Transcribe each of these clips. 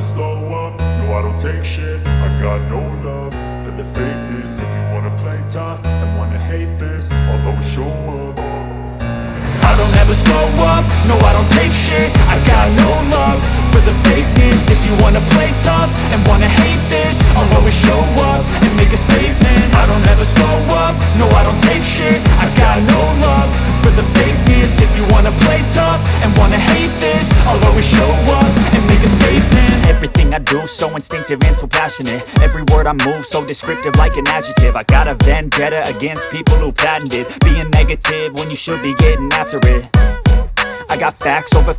slow up, no I don't take shit. I got no love for the fakeness. If you wanna play tough and wanna hate this, I'll always show up. I don't ever slow up, no I don't take shit. I got no love for the fakeness. If you wanna play tough and wanna hate this, I'll always show up and make a statement. I don't ever slow up, no I don't take shit. I got no love for the fakeness. If you wanna play tough and wanna hate this, I'll always show up and make a statement. Everything I do so instinctive and so passionate. Every word I move so descriptive like an adjective. I got a vendetta against people who patented being negative when you should be getting after it. I got facts over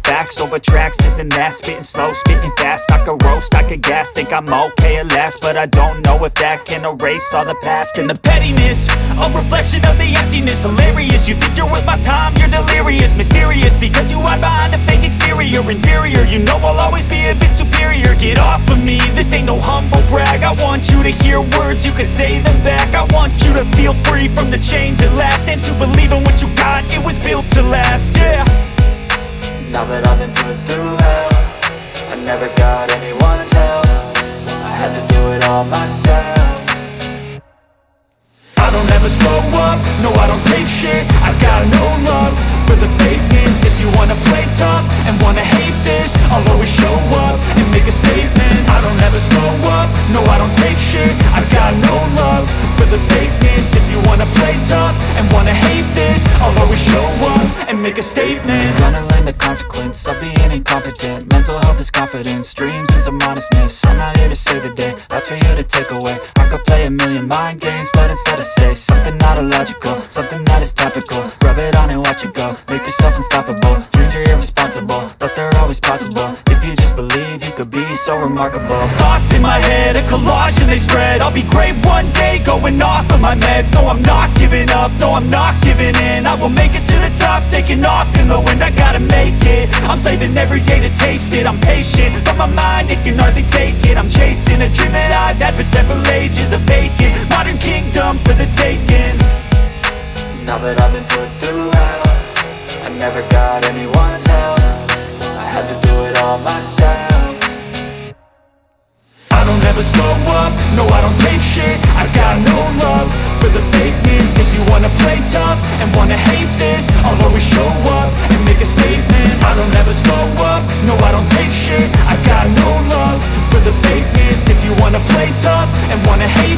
tracks, this and that. Spitting slow, spitting fast, I could roast, I could gas. Think I'm okay at last, but I don't know if that can erase all the past. And the pettiness, a reflection of the emptiness. Hilarious, you think you're worth my time, you're delirious. Mysterious, because you hide behind a fake exterior. Inferior, you know I'll always be a bit superior. Get off of me, this ain't no humble brag. I want you to hear words, you can say them back. I want you to feel free from the chains at last, and to believe in what you got, it was built to last, yeah. Now that I've been put through hell, I never got anyone's help. I had to do it all myself. I don't ever slow up, no I don't take shit. I got no love for the fakeness. If you wanna play tough and wanna hate this, I'll always show up and make a statement. I don't ever slow up, no I don't take shit. I got no love for the fakeness. If you wanna play tough and wanna hate this, I'll always show up and make a statement. Gonna learn the consequence of being incompetent. Mental health is confidence, dreams and some honestness. I'm not here to save the day, that's for you to take away. I could play a million mind games, but instead I say something not illogical, something that is topical. Rub it on and watch it go, make yourself unstoppable. Dreams are irresponsible, but they're always possible. If you just believe, you could be so remarkable. Thoughts in my head, a collage and they spread. I'll be great one day, going off of my meds. No, I'm not giving up, no, I'm not giving in. I will make it to the top, taking off in the wind. I gotta make it, I'm saving every day to taste it. I'm patient, but my mind, it can hardly take it. I'm chasing a dream that I've had for several ages. A vacant, modern kingdom for the taking. Now that I've been put through hell, I never got anyone's help. I had to do it all myself. I don't ever slow up, no I don't take shit. I got no love for the fakeness. If you wanna play tough and wanna hate this, I'll always show up and make a statement. I don't ever slow up, no I don't take shit. I got no love for the fakeness. If you wanna play tough and wanna hate